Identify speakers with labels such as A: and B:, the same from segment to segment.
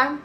A: Olá,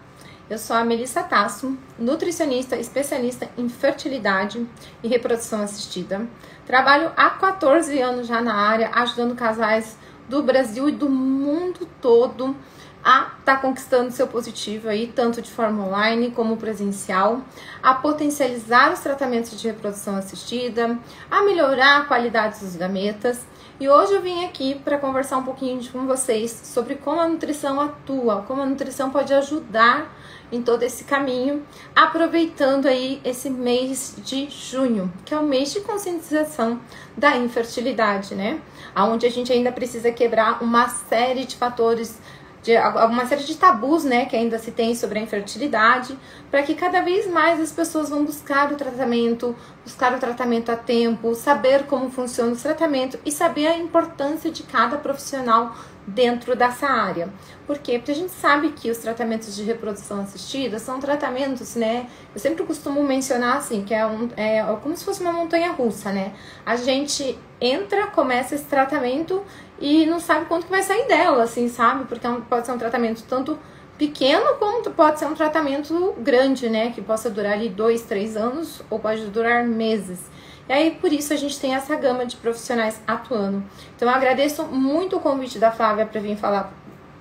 A: eu sou a Melissa Tasso, nutricionista especialista em fertilidade e reprodução assistida. Trabalho há 14 anos já na área, ajudando casais do Brasil e do mundo todo a estar conquistando seu positivo aí, tanto de forma online como presencial, a potencializar os tratamentos de reprodução assistida, a melhorar a qualidade dos gametas. E hoje eu vim aqui para conversar um pouquinho com vocês sobre como a nutrição atua, como a nutrição pode ajudar em todo esse caminho, aproveitando aí esse mês de junho, que é o mês de conscientização da infertilidade, né? Onde a gente ainda precisa quebrar uma série de fatores, uma série de tabus, né, que ainda se tem sobre a infertilidade, para que cada vez mais as pessoas vão buscar o tratamento a tempo, saber como funciona o tratamento e saber a importância de cada profissional dentro dessa área. Por quê? Porque a gente sabe que os tratamentos de reprodução assistida são tratamentos, né, eu sempre costumo mencionar assim, que é como se fosse uma montanha-russa, né? A gente entra, começa esse tratamento e não sabe quanto que vai sair dela, assim, sabe? Porque pode ser um tratamento tanto pequeno como pode ser um tratamento grande, né? Que possa durar ali 2, 3 anos ou pode durar meses. E aí, por isso, a gente tem essa gama de profissionais atuando. Então, eu agradeço muito o convite da Flávia para vir falar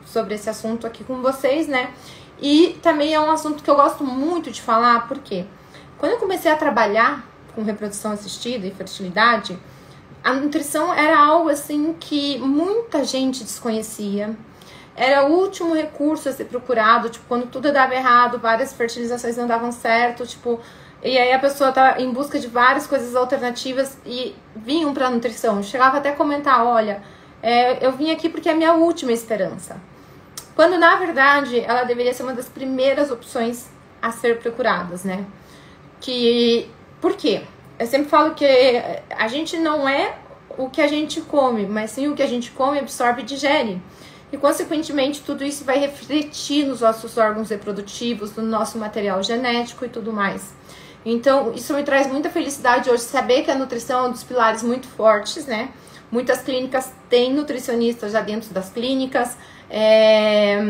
A: sobre esse assunto aqui com vocês, né? E também é um assunto que eu gosto muito de falar, porque quando eu comecei a trabalhar com reprodução assistida e fertilidade, a nutrição era algo assim que muita gente desconhecia. Era o último recurso a ser procurado, tipo, quando tudo dava errado, várias fertilizações não davam certo, tipo, e aí a pessoa tá em busca de várias coisas alternativas e vinham pra nutrição. Chegava até a comentar, olha, eu vim aqui porque é a minha última esperança. Quando, na verdade, ela deveria ser uma das primeiras opções a ser procuradas, né? Por quê? Eu sempre falo que a gente não é o que a gente come, mas sim o que a gente come, absorve e digere. E, consequentemente, tudo isso vai refletir nos nossos órgãos reprodutivos, no nosso material genético e tudo mais. Então, isso me traz muita felicidade hoje, saber que a nutrição é um dos pilares muito fortes, né? Muitas clínicas têm nutricionistas já dentro das clínicas.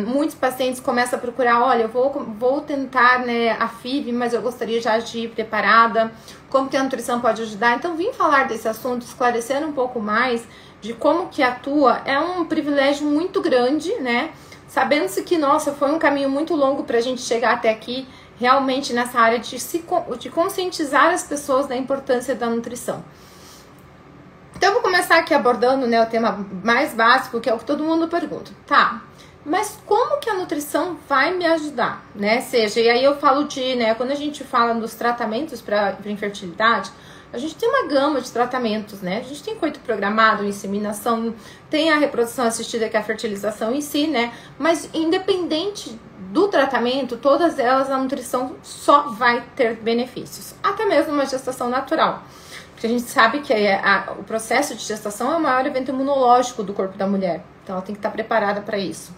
A: Muitos pacientes começam a procurar, olha, eu vou tentar, né, a FIV, mas eu gostaria já de ir preparada, como que a nutrição pode ajudar. Então, vim falar desse assunto, esclarecendo um pouco mais de como que atua, é um privilégio muito grande, né, sabendo-se que, nossa, foi um caminho muito longo pra gente chegar até aqui, realmente nessa área de conscientizar as pessoas da importância da nutrição. Então, eu vou começar aqui abordando, né, o tema mais básico, que é o que todo mundo pergunta. Tá, mas como que a nutrição vai me ajudar, né? E aí eu falo né, quando a gente fala dos tratamentos para infertilidade, a gente tem uma gama de tratamentos, né? A gente tem coito programado, inseminação, tem a reprodução assistida, que é a fertilização em si, né? Mas independente do tratamento, todas elas, a nutrição só vai ter benefícios. Até mesmo uma gestação natural. Porque a gente sabe que o processo de gestação é o maior evento imunológico do corpo da mulher. Então, ela tem que estar preparada para isso.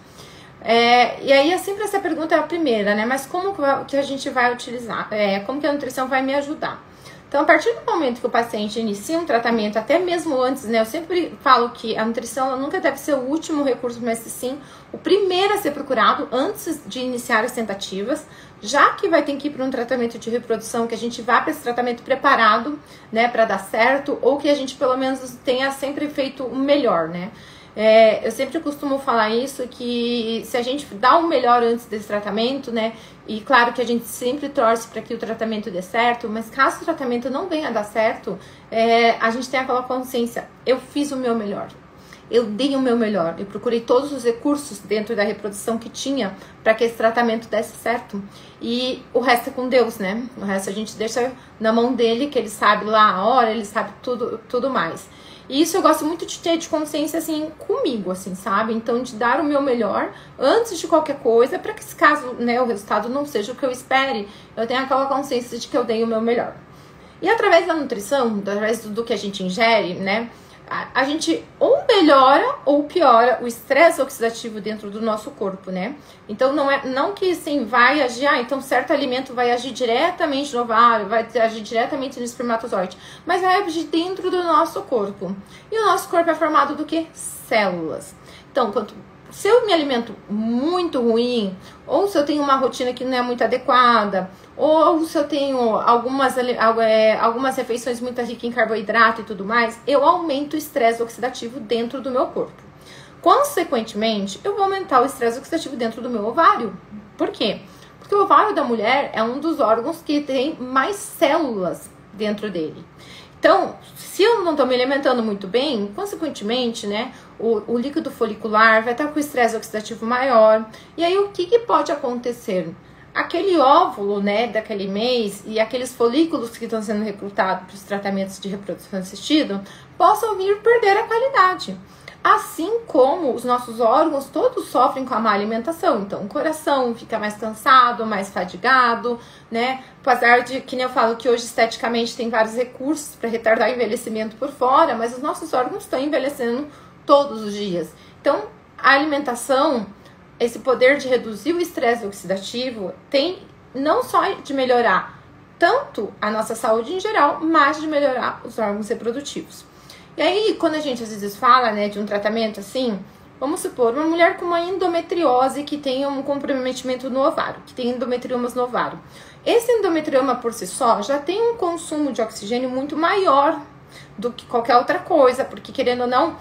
A: E aí, sempre essa pergunta é a primeira, né? Mas como que a gente vai utilizar? Como que a nutrição vai me ajudar? Então, a partir do momento que o paciente inicia um tratamento, até mesmo antes, né? Eu sempre falo que a nutrição ela nunca deve ser o último recurso, mas sim o primeiro a ser procurado antes de iniciar as tentativas, já que vai ter que ir para um tratamento de reprodução, que a gente vá para esse tratamento preparado, né, para dar certo, ou que a gente pelo menos tenha sempre feito o melhor, né? Eu sempre costumo falar isso, que se a gente dá o melhor antes desse tratamento, né, e claro que a gente sempre torce para que o tratamento dê certo, mas caso o tratamento não venha a dar certo, a gente tem aquela consciência, eu fiz o meu melhor. Eu dei o meu melhor, eu procurei todos os recursos dentro da reprodução que tinha para que esse tratamento desse certo. E o resto é com Deus, né? O resto a gente deixa na mão dele, que ele sabe lá a hora, ele sabe tudo mais. E isso eu gosto muito de ter de consciência, assim, comigo, assim, sabe? Então, de dar o meu melhor antes de qualquer coisa, para que se caso, né, o resultado não seja o que eu espere, eu tenha aquela consciência de que eu dei o meu melhor. E através da nutrição, através do que a gente ingere, né, a gente ou melhora ou piora o estresse oxidativo dentro do nosso corpo, né? Então, não que assim, vai agir, então certo alimento vai agir diretamente no ovário, vai agir diretamente no espermatozoide, mas vai agir dentro do nosso corpo. E o nosso corpo é formado do que? Células. Então, quanto se eu me alimento muito ruim, ou se eu tenho uma rotina que não é muito adequada, ou se eu tenho algumas refeições muito ricas em carboidrato e tudo mais, eu aumento o estresse oxidativo dentro do meu corpo. Consequentemente, eu vou aumentar o estresse oxidativo dentro do meu ovário. Por quê? Porque o ovário da mulher é um dos órgãos que tem mais células dentro dele. Então, se eu não estou me alimentando muito bem, consequentemente, né, o líquido folicular vai estar com o estresse oxidativo maior. E aí, o que pode acontecer? Aquele óvulo, né, daquele mês e aqueles folículos que estão sendo recrutados para os tratamentos de reprodução assistida possam vir perder a qualidade. Assim como os nossos órgãos todos sofrem com a má alimentação. Então, o coração fica mais cansado, mais fadigado, né? Apesar de, que nem eu falo, que hoje esteticamente tem vários recursos para retardar o envelhecimento por fora, mas os nossos órgãos estão envelhecendo todos os dias. Então, a alimentação, esse poder de reduzir o estresse oxidativo, tem não só de melhorar tanto a nossa saúde em geral, mas de melhorar os órgãos reprodutivos. E aí, quando a gente às vezes fala, né, de um tratamento assim, vamos supor, uma mulher com uma endometriose que tem um comprometimento no ovário, que tem endometriomas no ovário. Esse endometrioma por si só já tem um consumo de oxigênio muito maior do que qualquer outra coisa, porque querendo ou não,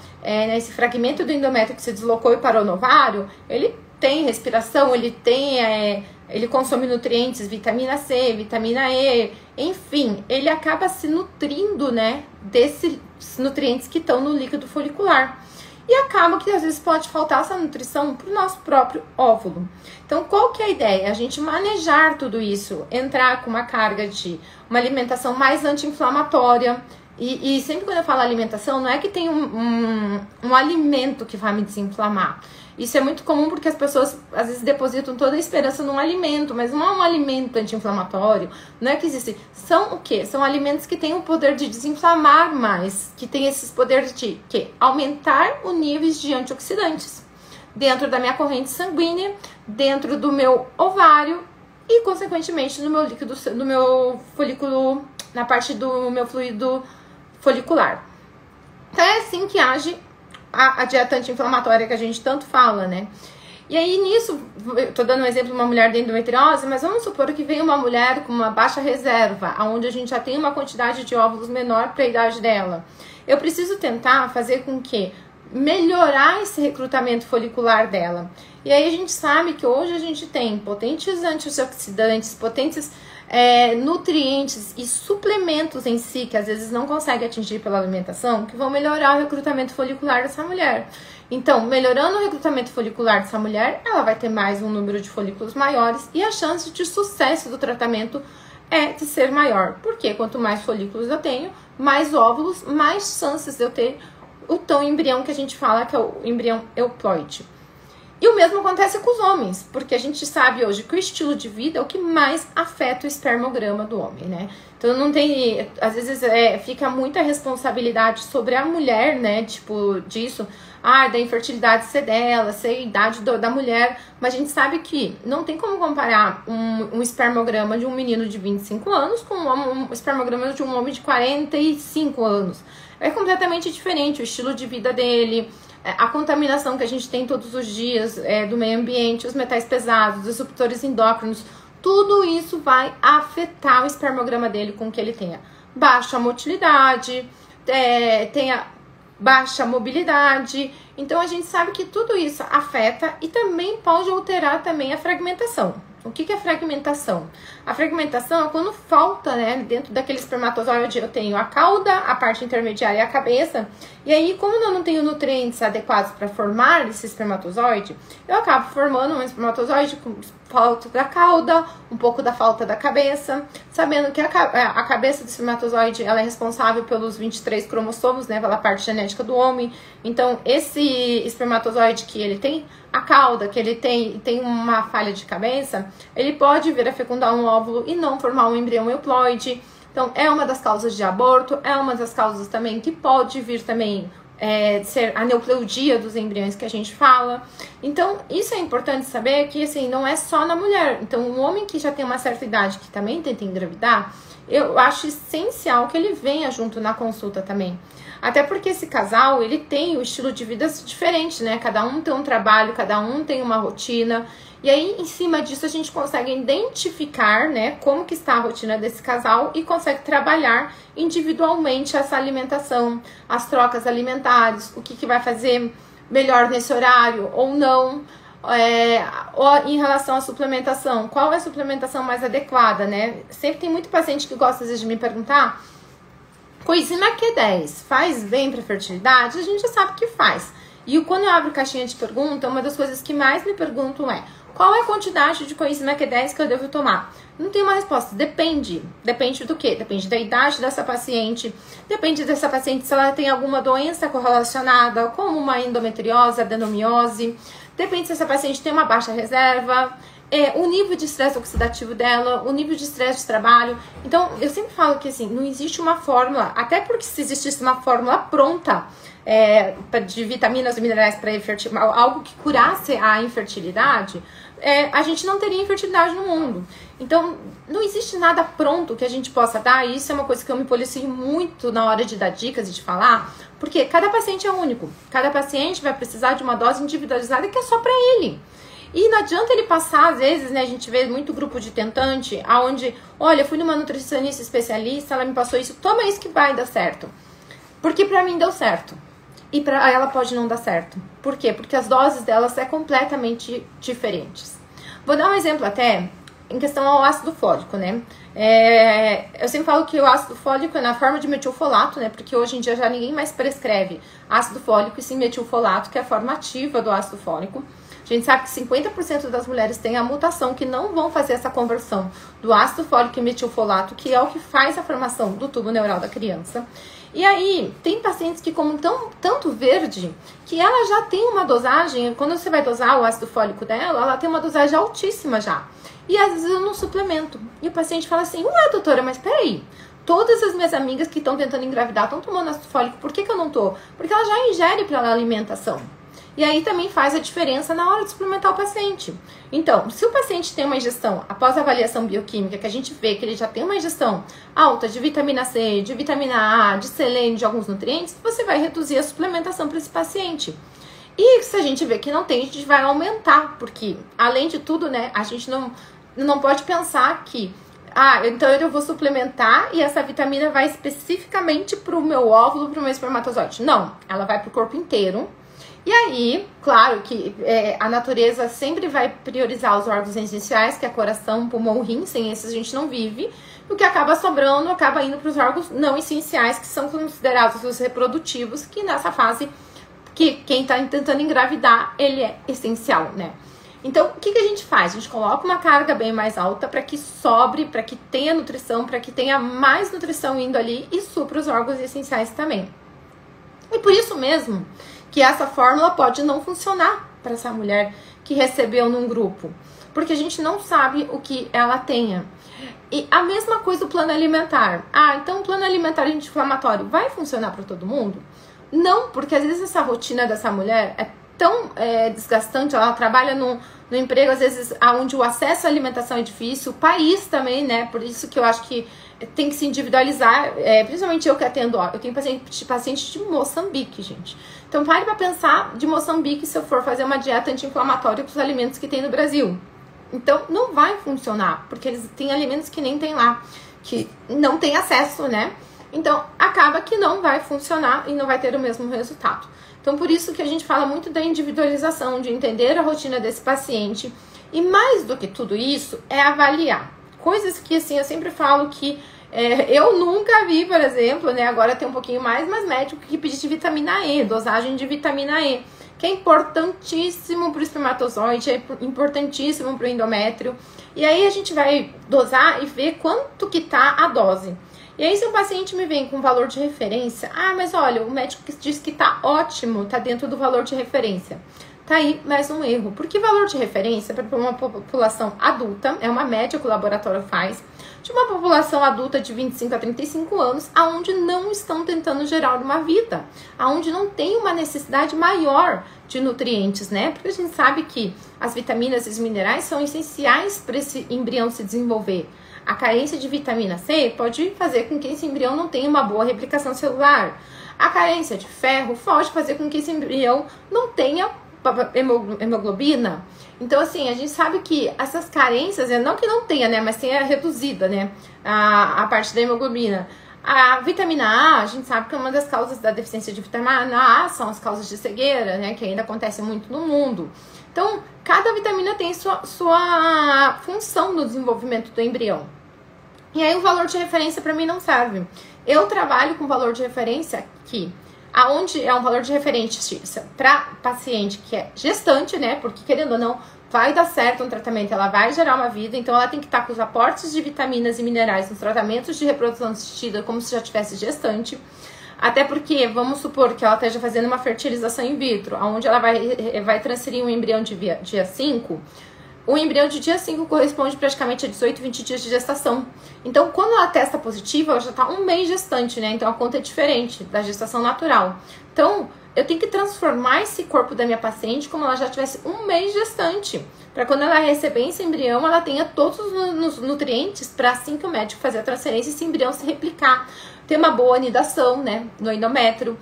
A: esse fragmento do endométrio que se deslocou e parou no ovário, ele tem respiração, ele consome nutrientes, vitamina C, vitamina E, enfim, ele acaba se nutrindo, né, desses nutrientes que estão no líquido folicular. E acaba que às vezes pode faltar essa nutrição para o nosso próprio óvulo. Então, qual que é a ideia? A gente manejar tudo isso, entrar com uma carga de uma alimentação mais anti-inflamatória. E sempre quando eu falo alimentação, não é que tem um alimento que vai me desinflamar. Isso é muito comum porque as pessoas às vezes depositam toda a esperança num alimento, mas não é um alimento anti-inflamatório, não é que existe. São o quê? São alimentos que têm o poder de desinflamar mais, que têm esses poderes de aumentar os níveis de antioxidantes dentro da minha corrente sanguínea, dentro do meu ovário e, consequentemente, no meu líquido, no meu folículo, na parte do meu fluido folicular. Então é assim que age a dieta anti-inflamatória que a gente tanto fala, né? E aí nisso, eu tô dando um exemplo de uma mulher de endometriose, mas vamos supor que vem uma mulher com uma baixa reserva, onde a gente já tem uma quantidade de óvulos menor para a idade dela. Eu preciso tentar fazer com que melhorar esse recrutamento folicular dela. E aí a gente sabe que hoje a gente tem potentes antioxidantes, potentes nutrientes e suplementos em si, que às vezes não consegue atingir pela alimentação, que vão melhorar o recrutamento folicular dessa mulher. Então, melhorando o recrutamento folicular dessa mulher, ela vai ter mais um número de folículos maiores e a chance de sucesso do tratamento é de ser maior. Porque quanto mais folículos eu tenho, mais óvulos, mais chances de eu ter o tão embrião que a gente fala que é o embrião euploide. E o mesmo acontece com os homens, porque a gente sabe hoje que o estilo de vida é o que mais afeta o espermograma do homem, né? Então não tem, às vezes fica muita responsabilidade sobre a mulher, né? Tipo, disso, da infertilidade ser dela, ser a idade da mulher, mas a gente sabe que não tem como comparar um espermograma de um menino de 25 anos com um espermograma de um homem de 45 anos. É completamente diferente o estilo de vida dele, a contaminação que a gente tem todos os dias do meio ambiente, os metais pesados, os disruptores endócrinos, tudo isso vai afetar o espermograma dele com que ele tenha baixa motilidade, tenha baixa mobilidade. Então a gente sabe que tudo isso afeta e também pode alterar também a fragmentação. O que é fragmentação? A fragmentação é quando falta, né, dentro daquele espermatozoide eu tenho a cauda, a parte intermediária e a cabeça, e aí como eu não tenho nutrientes adequados para formar esse espermatozoide, eu acabo formando um espermatozoide com falta da cauda, um pouco da falta da cabeça, sabendo que a cabeça do espermatozoide ela é responsável pelos 23 cromossomos, né, pela parte genética do homem. Então esse espermatozoide que ele tem a cauda, que ele tem uma falha de cabeça, ele pode vir a fecundar um óvulo e não formar um embrião euploide. Então é uma das causas de aborto, é uma das causas também que pode vir também ser a neuploidia dos embriões que a gente fala. Então isso é importante saber que assim, não é só na mulher. Então um homem que já tem uma certa idade que também tenta engravidar, eu acho essencial que ele venha junto na consulta também. Até porque esse casal, ele tem o estilo de vida diferente, né? Cada um tem um trabalho, cada um tem uma rotina. E aí, em cima disso, a gente consegue identificar, né, como que está a rotina desse casal e consegue trabalhar individualmente essa alimentação, as trocas alimentares, o que vai fazer melhor nesse horário ou não. Ou em relação à suplementação, qual é a suplementação mais adequada, né? Sempre tem muito paciente que gosta, às vezes, de me perguntar: coenzima Q10 faz bem para fertilidade? A gente já sabe que faz. E quando eu abro caixinha de pergunta, uma das coisas que mais me perguntam é: qual é a quantidade de coenzima Q10 que eu devo tomar? Não tem uma resposta. Depende. Depende do quê? Depende da idade dessa paciente. Depende dessa paciente se ela tem alguma doença correlacionada, como uma endometriose, adenomiose. Depende se essa paciente tem uma baixa reserva, o nível de estresse oxidativo dela, o nível de estresse de trabalho. Então, eu sempre falo que assim, não existe uma fórmula, até porque se existisse uma fórmula pronta de vitaminas e minerais para algo que curasse a infertilidade, a gente não teria infertilidade no mundo. Então, não existe nada pronto que a gente possa dar, e isso é uma coisa que eu me policio muito na hora de dar dicas e de falar, porque cada paciente é único, cada paciente vai precisar de uma dose individualizada que é só para ele. E não adianta ele passar, às vezes, né, a gente vê muito grupo de tentante, aonde, olha, eu fui numa nutricionista especialista, ela me passou isso, toma isso que vai dar certo. Porque pra mim deu certo. E pra ela pode não dar certo. Por quê? Porque as doses delas são completamente diferentes. Vou dar um exemplo até em questão ao ácido fólico, né? Eu sempre falo que o ácido fólico é na forma de metilfolato, né? Porque hoje em dia já ninguém mais prescreve ácido fólico e sim metilfolato, que é a forma ativa do ácido fólico. A gente sabe que 50% das mulheres têm a mutação que não vão fazer essa conversão do ácido fólico e metilfolato, que é o que faz a formação do tubo neural da criança. E aí, tem pacientes que comem tanto verde que ela já tem uma dosagem, quando você vai dosar o ácido fólico dela, ela tem uma dosagem altíssima já. E às vezes eu não suplemento. E o paciente fala assim: ué, doutora, mas peraí, todas as minhas amigas que estão tentando engravidar estão tomando ácido fólico, por que eu não tô? Porque ela já ingere pela alimentação. E aí também faz a diferença na hora de suplementar o paciente. Então, se o paciente tem uma ingestão, após a avaliação bioquímica, que a gente vê que ele já tem uma ingestão alta de vitamina C, de vitamina A, de selênio, de alguns nutrientes, você vai reduzir a suplementação para esse paciente. E se a gente vê que não tem, a gente vai aumentar, porque, além de tudo, né, a gente não pode pensar que, então eu vou suplementar e essa vitamina vai especificamente para o meu óvulo, para o meu espermatozoide. Não, ela vai para o corpo inteiro. E aí, claro que a natureza sempre vai priorizar os órgãos essenciais, que é coração, pulmão, rim, sem esses a gente não vive. O que acaba sobrando, acaba indo para os órgãos não essenciais, que são considerados os reprodutivos, que nessa fase, que quem está tentando engravidar, ele é essencial, né? Então, o que a gente faz? A gente coloca uma carga bem mais alta para que sobre, para que tenha nutrição, para que tenha mais nutrição indo ali e supra os órgãos essenciais também. E por isso mesmo que essa fórmula pode não funcionar para essa mulher que recebeu num grupo, porque a gente não sabe o que ela tenha. E a mesma coisa do plano alimentar. Então o plano alimentar anti-inflamatório vai funcionar para todo mundo? Não, porque às vezes essa rotina dessa mulher é tão desgastante, ela trabalha no emprego, às vezes, onde o acesso à alimentação é difícil, o país também, né? Por isso que eu acho que tem que se individualizar, principalmente eu que atendo, eu tenho paciente de Moçambique, gente. Então pare para pensar de Moçambique se eu for fazer uma dieta anti-inflamatória com os alimentos que tem no Brasil. Então não vai funcionar, porque eles têm alimentos que nem tem lá, que não tem acesso, né? Então acaba que não vai funcionar e não vai ter o mesmo resultado. Então por isso que a gente fala muito da individualização, de entender a rotina desse paciente. E mais do que tudo isso, é avaliar. Coisas que, assim, eu sempre falo que eu nunca vi, por exemplo, né? Agora tem um pouquinho mais, mas médico que pede de vitamina E, dosagem de vitamina E, que é importantíssimo para o espermatozoide, é importantíssimo para o endométrio. E aí a gente vai dosar e ver quanto que tá a dose. E aí se o paciente me vem com valor de referência, mas olha, o médico diz que tá ótimo, tá dentro do valor de referência. Tá aí mais um erro, porque valor de referência para uma população adulta, é uma média que o laboratório faz, de uma população adulta de 25 a 35 anos, aonde não estão tentando gerar uma vida, aonde não tem uma necessidade maior de nutrientes, né? Porque a gente sabe que as vitaminas e os minerais são essenciais para esse embrião se desenvolver. A carência de vitamina C pode fazer com que esse embrião não tenha uma boa replicação celular. A carência de ferro pode fazer com que esse embrião não tenha hemoglobina. Então, assim, a gente sabe que essas carências, não que não tenha, né, mas tenha reduzida, né, a parte da hemoglobina. A vitamina A, a gente sabe que uma das causas da deficiência de vitamina A são as causas de cegueira, né, que ainda acontece muito no mundo. Então, cada vitamina tem sua função no desenvolvimento do embrião. E aí o valor de referência para mim não serve. Eu trabalho com valor de referência que, aonde é um valor de referência para paciente que é gestante, né? Porque querendo ou não, vai dar certo um tratamento, ela vai gerar uma vida, então ela tem que estar com os aportes de vitaminas e minerais nos tratamentos de reprodução assistida como se já tivesse gestante. Até porque, vamos supor que ela esteja fazendo uma fertilização in vitro, onde ela vai transferir um embrião de dia 5, o embrião de dia 5 corresponde praticamente a 18, 20 dias de gestação. Então, quando ela testa positiva, ela já está um mês gestante, né? Então, a conta é diferente da gestação natural. Então, eu tenho que transformar esse corpo da minha paciente como ela já tivesse um mês gestante. Para quando ela receber esse embrião, ela tenha todos os nutrientes para assim que o médico fazer a transferência, esse embrião se replicar. Ter uma boa anidação, né? No endométrio.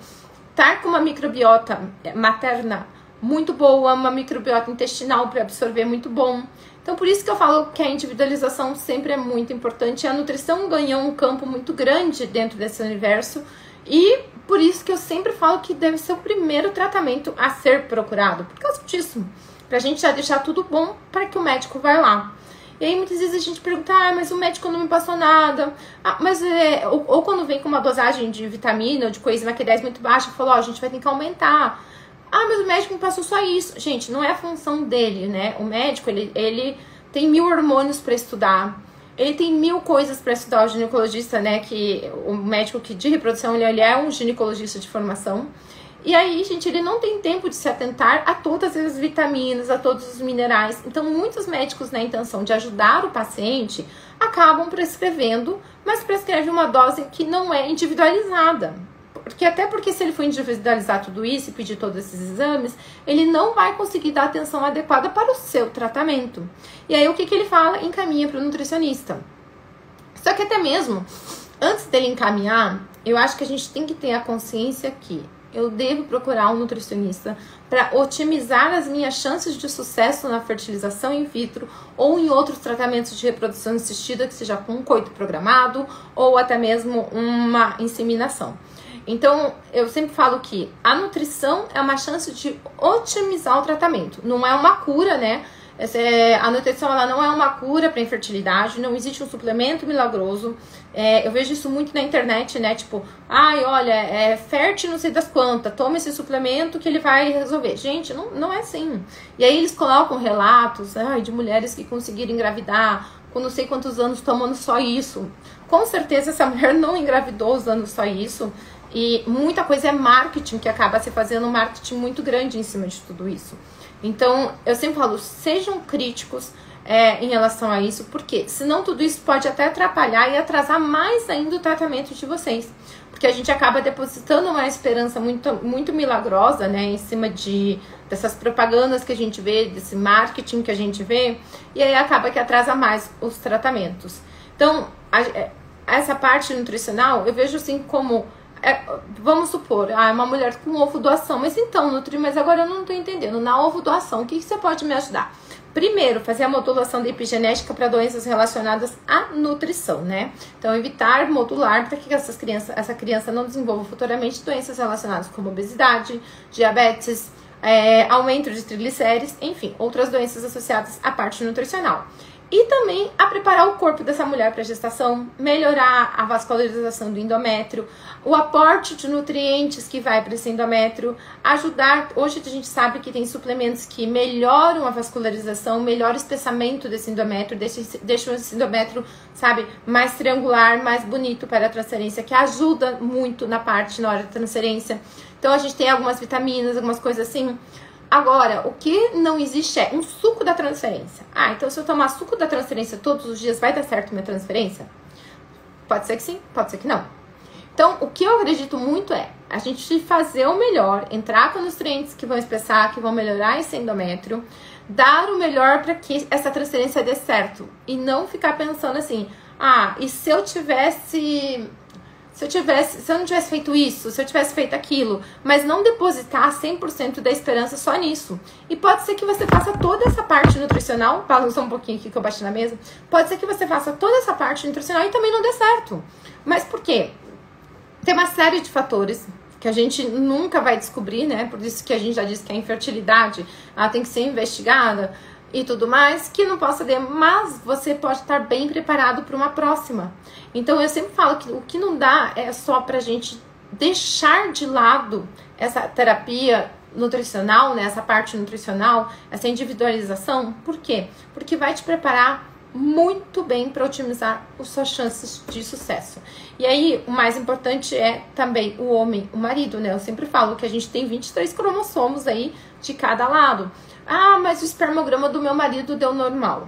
A: Estar com uma microbiota materna muito boa, uma microbiota intestinal para absorver muito bom. Então, por isso que eu falo que a individualização sempre é muito importante. A nutrição ganhou um campo muito grande dentro desse universo e por isso que eu sempre falo que deve ser o primeiro tratamento a ser procurado. Por causa disso, pra gente já deixar tudo bom para que o médico vá lá. E aí muitas vezes a gente pergunta, mas o médico não me passou nada. Ou quando vem com uma dosagem de vitamina ou de coenzima Q10 muito baixa, falou, a gente vai ter que aumentar. Mas o médico me passou só isso. Gente, não é a função dele, né? O médico, ele tem 1000 hormônios para estudar. Ele tem 1000 coisas para estudar. O ginecologista, né? Que o médico que de reprodução, ele é um ginecologista de formação. E aí, gente, ele não tem tempo de se atentar a todas as vitaminas, a todos os minerais. Então, muitos médicos, na intenção de ajudar o paciente, acabam prescrevendo, mas prescrevem uma dose que não é individualizada. Porque se ele for individualizar tudo isso e pedir todos esses exames, ele não vai conseguir dar atenção adequada para o seu tratamento. E aí, o que ele fala? Encaminha para o nutricionista. Só que até mesmo, antes dele encaminhar, eu acho que a gente tem que ter a consciência que eu devo procurar um nutricionista para otimizar as minhas chances de sucesso na fertilização in vitro ou em outros tratamentos de reprodução assistida, que seja com um coito programado ou até mesmo uma inseminação. Então, eu sempre falo que a nutrição é uma chance de otimizar o tratamento. Não é uma cura, né? A nutrição, ela não é uma cura para infertilidade, não existe um suplemento milagroso. Eu vejo isso muito na internet, né? Tipo, olha, é fértil não sei das quantas, toma esse suplemento que ele vai resolver. Gente, não é assim. E aí eles colocam relatos de mulheres que conseguiram engravidar com não sei quantos anos tomando só isso. Com certeza essa mulher não engravidou usando só isso. E muita coisa é marketing, que acaba se fazendo um marketing muito grande em cima de tudo isso. Então, eu sempre falo, sejam críticos em relação a isso, porque senão tudo isso pode até atrapalhar e atrasar mais ainda o tratamento de vocês. Porque a gente acaba depositando uma esperança muito, muito milagrosa, né, em cima dessas propagandas que a gente vê, desse marketing que a gente vê, e aí acaba que atrasa mais os tratamentos. Então, essa parte nutricional, eu vejo assim como... vamos supor, uma mulher com ovo doação, mas então, Nutri, mas agora eu não estou entendendo, na ovo doação, o que você pode me ajudar? Primeiro, fazer a modulação da epigenética para doenças relacionadas à nutrição, né? Então, evitar modular para que essa criança não desenvolva futuramente doenças relacionadas como obesidade, diabetes, aumento de triglicérides, enfim, outras doenças associadas à parte nutricional. E também a preparar o corpo dessa mulher para a gestação, melhorar a vascularização do endométrio, o aporte de nutrientes que vai para esse endométrio, ajudar, hoje a gente sabe que tem suplementos que melhoram a vascularização, melhoram o espessamento desse endométrio, deixam esse endométrio, sabe, mais triangular, mais bonito para a transferência, que ajuda muito na hora da transferência. Então a gente tem algumas vitaminas, algumas coisas assim. Agora, o que não existe é um suco da transferência. Então se eu tomar suco da transferência todos os dias, vai dar certo minha transferência? Pode ser que sim, pode ser que não. Então, o que eu acredito muito é a gente fazer o melhor, entrar com nutrientes que vão espessar, que vão melhorar esse endométrio, dar o melhor para que essa transferência dê certo. E não ficar pensando assim, e se eu tivesse... se eu não tivesse feito isso, se eu tivesse feito aquilo, mas não depositar 100% da esperança só nisso. E pode ser que você faça toda essa parte nutricional, pausa um pouquinho aqui que eu bati na mesa, pode ser que você faça toda essa parte nutricional e também não dê certo. Mas por quê? Tem uma série de fatores que a gente nunca vai descobrir, né? Por isso que a gente já disse que a infertilidade, ela tem que ser investigada e tudo mais, que não possa ter, mas você pode estar bem preparado para uma próxima. Então eu sempre falo que o que não dá é só pra gente deixar de lado essa terapia nutricional, né, essa parte nutricional, essa individualização. Por quê? Porque vai te preparar muito bem para otimizar as suas chances de sucesso. E aí, o mais importante é também o homem, o marido, né? Eu sempre falo que a gente tem 23 cromossomos aí de cada lado. Ah, mas o espermograma do meu marido deu normal.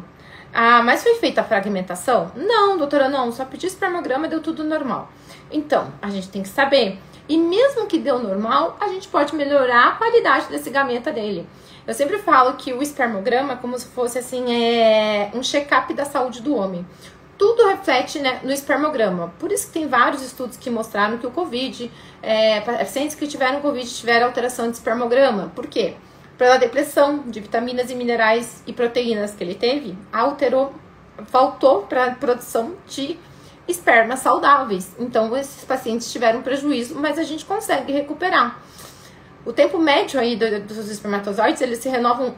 A: Ah, mas foi feita a fragmentação? Não, doutora, não. Só pedi espermograma, deu tudo normal. Então, a gente tem que saber. E mesmo que deu normal, a gente pode melhorar a qualidade desse gameta dele. Eu sempre falo que o espermograma é como se fosse assim, um check-up da saúde do homem. Tudo reflete, né, no espermograma. Por isso que tem vários estudos que mostraram que o COVID, pacientes que tiveram COVID tiveram alteração de espermograma. Por quê? Pela depressão de vitaminas e minerais e proteínas que ele teve, faltou para a produção de espermas saudáveis. Então, esses pacientes tiveram prejuízo, mas a gente consegue recuperar. O tempo médio aí dos espermatozoides, eles se renovam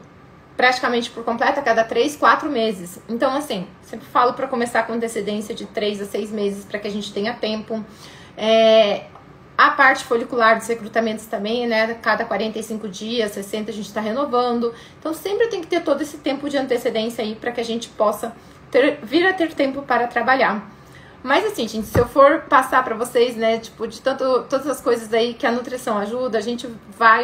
A: praticamente por completo a cada 3, 4 meses. Então, assim, sempre falo para começar com antecedência de 3 a 6 meses, para que a gente tenha tempo. A parte folicular dos recrutamentos também, né? Cada 45 dias, 60, a gente está renovando. Então, sempre tem que ter todo esse tempo de antecedência aí, para que a gente possa vir a ter tempo para trabalhar. Mas assim, gente, se eu for passar pra vocês, né, tipo, de todas as coisas aí que a nutrição ajuda, a gente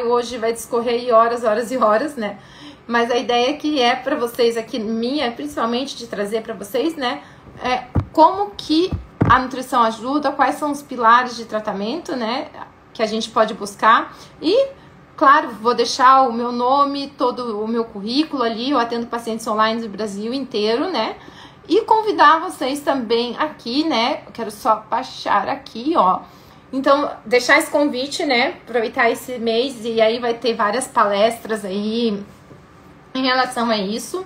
A: hoje vai discorrer aí horas e horas, né? Mas a ideia que é pra vocês aqui, minha, principalmente de trazer pra vocês, né, é como que a nutrição ajuda, quais são os pilares de tratamento, né, que a gente pode buscar. E, claro, vou deixar o meu nome, todo o meu currículo ali, eu atendo pacientes online do Brasil inteiro, né? E convidar vocês também aqui, né? Eu quero só baixar aqui, ó. Então, deixar esse convite, né? Aproveitar esse mês e aí vai ter várias palestras aí em relação a isso.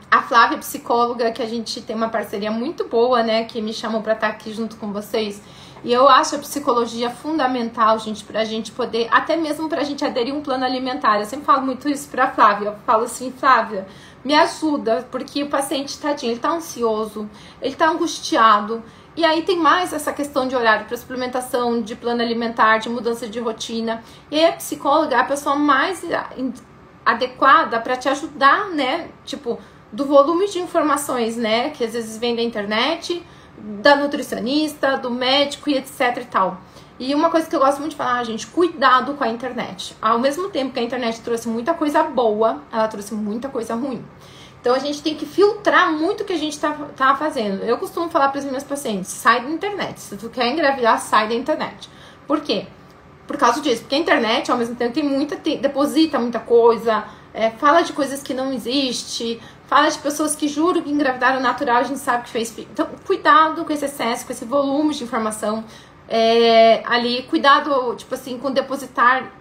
A: A Flávia, psicóloga, que a gente tem uma parceria muito boa, né? Que me chamou pra estar aqui junto com vocês. E eu acho a psicologia fundamental, gente, pra gente poder, até mesmo pra gente aderir a um plano alimentar. Eu sempre falo muito isso pra Flávia. Eu falo assim, Flávia, me ajuda, porque o paciente, tadinho, ele tá ansioso, ele tá angustiado. E aí tem mais essa questão de horário para suplementação, de plano alimentar, de mudança de rotina. E aí a psicóloga é a pessoa mais adequada para te ajudar, né? Tipo, do volume de informações, né? Que às vezes vem da internet, da nutricionista, do médico e etc e tal. E uma coisa que eu gosto muito de falar, gente, cuidado com a internet. Ao mesmo tempo que a internet trouxe muita coisa boa, ela trouxe muita coisa ruim. Então a gente tem que filtrar muito o que a gente tá fazendo. Eu costumo falar para os meus pacientes, sai da internet. Se tu quer engravidar, sai da internet. Por quê? Por causa disso. Porque a internet, ao mesmo tempo, deposita muita coisa, fala de coisas que não existem, fala de pessoas que juram que engravidaram natural, a gente sabe que fez. Então, cuidado com esse excesso, com esse volume de informação. Ali, cuidado, tipo assim, com depositar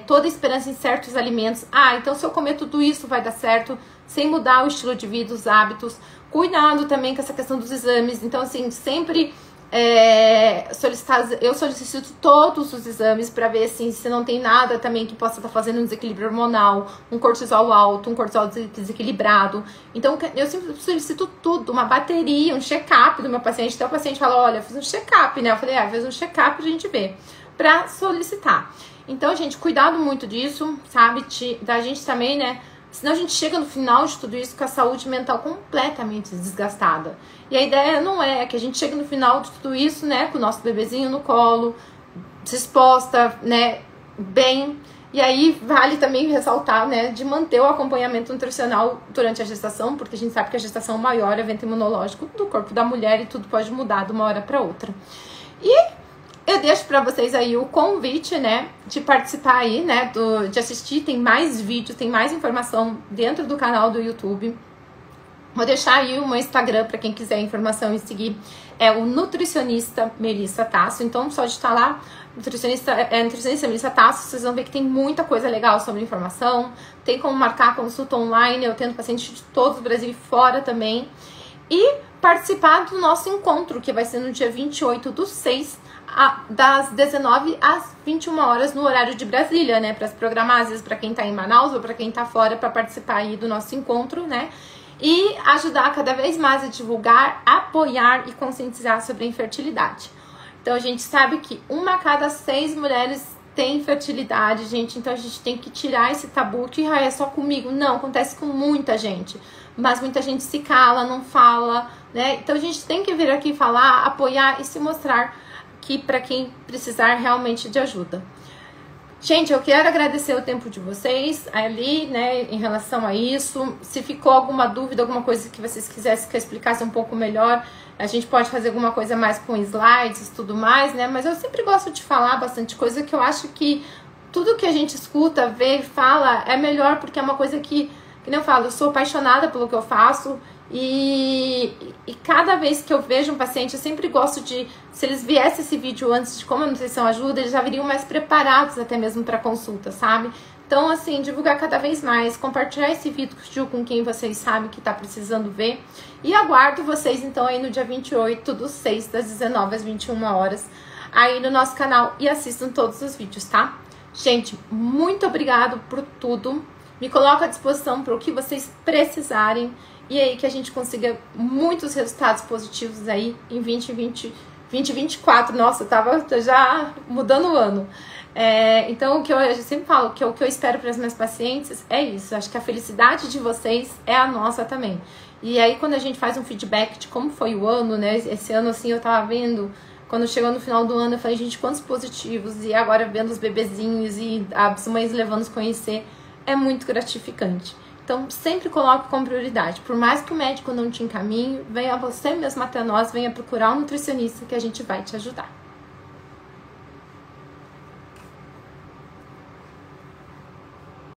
A: toda a esperança em certos alimentos. Ah, então se eu comer tudo isso vai dar certo, sem mudar o estilo de vida, os hábitos. Cuidado também com essa questão dos exames. Então, assim, sempre eu solicito todos os exames para ver assim, se não tem nada também que possa estar fazendo um desequilíbrio hormonal, um cortisol alto, um cortisol desequilibrado. Então eu sempre solicito tudo, uma bateria, um check-up do meu paciente. Então o paciente fala, olha, eu fiz um check-up, né? Eu falei, fiz um check-up pra gente ver, pra solicitar. Então, gente, cuidado muito disso, sabe? Da gente também, né? Senão a gente chega no final de tudo isso com a saúde mental completamente desgastada. E a ideia não é que a gente chegue no final de tudo isso, né, com o nosso bebezinho no colo, disposta, né, bem. E aí vale também ressaltar, né, de manter o acompanhamento nutricional durante a gestação, porque a gente sabe que a gestação é o maior evento imunológico do corpo da mulher e tudo pode mudar de uma hora para outra. E eu deixo para vocês aí o convite, né, de participar aí, né, de assistir. Tem mais vídeos, tem mais informação dentro do canal do YouTube. Vou deixar aí o meu Instagram para quem quiser informação e seguir. É o nutricionista Melissa Tasso. Então, só digitar lá, nutricionista Melissa Tasso, vocês vão ver que tem muita coisa legal sobre informação. Tem como marcar consulta online. Eu atendo pacientes de todo o Brasil e fora também. E participar do nosso encontro, que vai ser no dia 28/6, das 19 às 21 horas no horário de Brasília, né? Para se programar, às vezes, para quem tá em Manaus ou para quem tá fora, para participar aí do nosso encontro, né? E ajudar cada vez mais a divulgar, apoiar e conscientizar sobre a infertilidade. Então, a gente sabe que 1 a cada 6 mulheres tem infertilidade, gente. Então, a gente tem que tirar esse tabu que é só comigo. Não, acontece com muita gente. Mas muita gente se cala, não fala, né? Então, a gente tem que vir aqui falar, apoiar e se mostrar que para quem precisar realmente de ajuda. Gente, eu quero agradecer o tempo de vocês ali, né, em relação a isso. Se ficou alguma dúvida, alguma coisa que vocês quisessem que eu explicasse um pouco melhor, a gente pode fazer alguma coisa mais com slides e tudo mais, né? Mas eu sempre gosto de falar bastante coisa, que eu acho que tudo que a gente escuta, vê e fala é melhor, porque é uma coisa que nem eu falo, eu sou apaixonada pelo que eu faço. E cada vez que eu vejo um paciente, eu sempre gosto de, se eles viessem esse vídeo antes de como a nutrição ajuda, eles já viriam mais preparados até mesmo para consulta, sabe? Então, assim, divulgar cada vez mais, compartilhar esse vídeo com quem vocês sabem que tá precisando ver. E aguardo vocês, então, aí no dia 28/6, das 19 às 21 horas, aí no nosso canal, e assistam todos os vídeos, tá? Gente, muito obrigado por tudo. Me coloco à disposição para o que vocês precisarem. E aí que a gente consiga muitos resultados positivos aí em 2024. Nossa, eu tava já mudando o ano. Então, o que eu sempre falo, que o que eu espero para as minhas pacientes é isso. Acho que a felicidade de vocês é a nossa também. E aí, quando a gente faz um feedback de como foi o ano, né? Esse ano, assim, eu tava vendo, quando chegou no final do ano, eu falei, gente, quantos positivos. E agora vendo os bebezinhos e as mães levando-os conhecer, é muito gratificante. Então, sempre coloque como prioridade. Por mais que o médico não te encaminhe, venha você mesmo até nós, venha procurar um nutricionista que a gente vai te ajudar.